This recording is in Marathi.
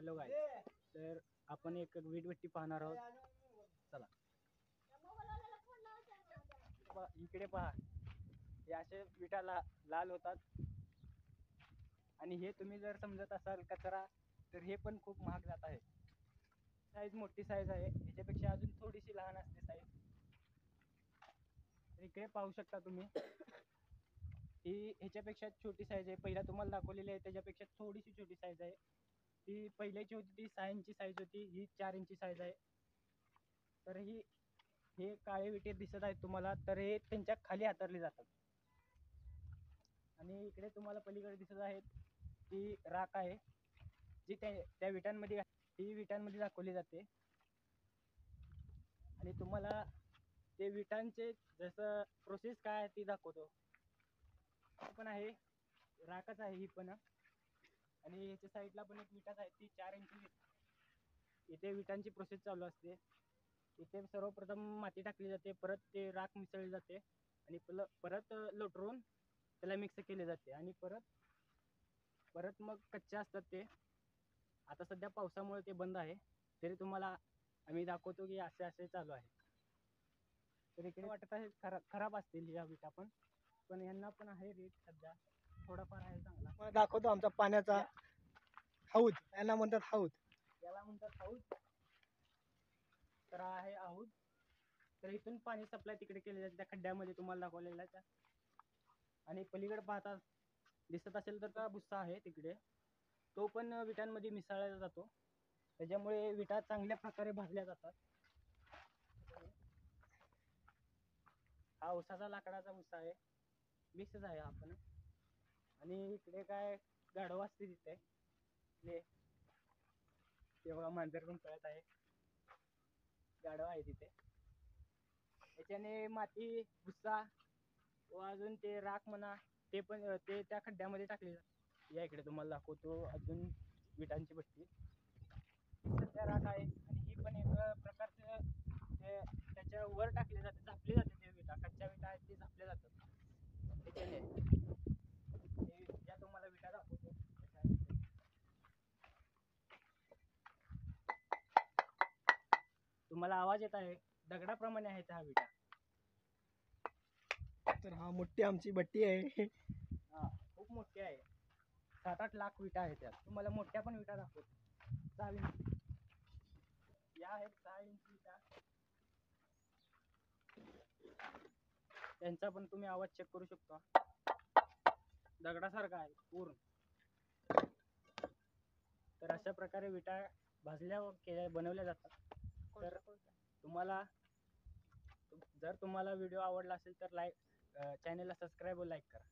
हॅलो गाईज, तर आपण एक वीटभट्टी पाहणार आहोत. चला इकडे पहा, हे असे विटाला लाल होतात. आणि हे तुम्ही जर समजत असाल कचरा, तर हे पण खूप महाग जात आहे. साईज मोठी साईज आहे, ह्याच्यापेक्षा अजून थोडीशी लहान असते साईज. इकडे पाहू शकता तुम्ही, ही ह्याच्यापेक्षा छोटी साईज आहे. पहिला तुम्हाला दाखवलेली आहे त्याच्यापेक्षा थोडीशी छोटी साईज आहे. ती पहिल्याची होती ती 6 इंची साईज होती, ही 4 इंची साईज आहे. तर हे काळे विटे दिसत आहेत तुम्हाला, तर हे त्यांच्या खाली हातरले जातात. आणि इकडे तुम्हाला पलीकडे दिसत आहेत ती राख आहे, जी त्या विटांमध्ये ही विटांमध्ये दाखवली जाते. आणि तुम्हाला ते विटांचे जसं प्रोसेस काय आहे ती दाखवतो. पण आहे राखच आहे ही पण. आणि याच्या साईडला पण एक विटाच आहे, ती 4 इंची. इथे विटांची प्रोसेस चालू असते. इथे सर्वप्रथम माती टाकली जाते, परत ते राख मिसळली जाते आणि परत लोटरून त्याला मिक्स केले जाते. आणि परत मग कच्चे असतात ते. आता सध्या पावसामुळे ते बंद आहे, तरी तुम्हाला आम्ही दाखवतो की असे असे चालू आहे. तर इकडे वाटत आहे खराब असतील या विटा, पण यांना पण आहे रेट सध्या थोडाफार आहे चांगला. दाखवतो आमचा पाण्याचा हौद, याला म्हणतात हौद. याला म्हणतात हौद. तर आहे हौद. तर इथून पाणी सप्लाय तिकडे केले जाते त्या खड्ड्यामध्ये तुम्हाला दाखवलेला आहे. आणि पलीकडे पाहता दिसत असेल तर का भुस्सा आहे तिकडे, तो पण विटांमध्ये मिसळला जातो. त्याच्यामुळे विटा चांगल्या प्रकारे भाजल्या जातात. हा उसाचा लाकडाचा भुस्सा आहे, मिक्सच आहे हा पण. आणि इकडे काय गाढव असते तिथे, ते बघा मांजर पण कळत आहे, गाढव आहे तिथे. याच्याने माती, भुस्सा व अजून ते राख म्हणा, ते पण ते त्या खड्ड्यामध्ये टाकले जाते. या इकडे तुम्हाला दाखवतो अजून विटांची भट्टी. सध्या राख आहे आणि ही पण एक प्रकारचं ते त्याच्या वर टाकले जाते, झापले जाते. ते विटा, कच्च्या विटा आहेत ते झापले जातात त्याच्याने. या तुम्हाला विटा दाखवतो. तुम्हाला आवाज येत आहे, दगडाप्रमाणे आहेत हा विटा. तर हा मोठी आमची भट्टी आहे. हा खूप मोठी आहे, 7-8 लाख विटा आहेत त्यात. तुम्हाला मोठ्या पण विटा दाखवतो. 6 इंची या आहेत, 6 इंची विटा. त्यांचा पण तुम्ही आवाज चेक करू शकता, दगडासारखा आहे पूर्ण. तर अशा प्रकारे विटा भाजल्या बनवल्या जातात. तर जर तुम्हाला व्हिडिओ आवडला असेल तर चॅनलला सबस्क्राईब व लाईक करा.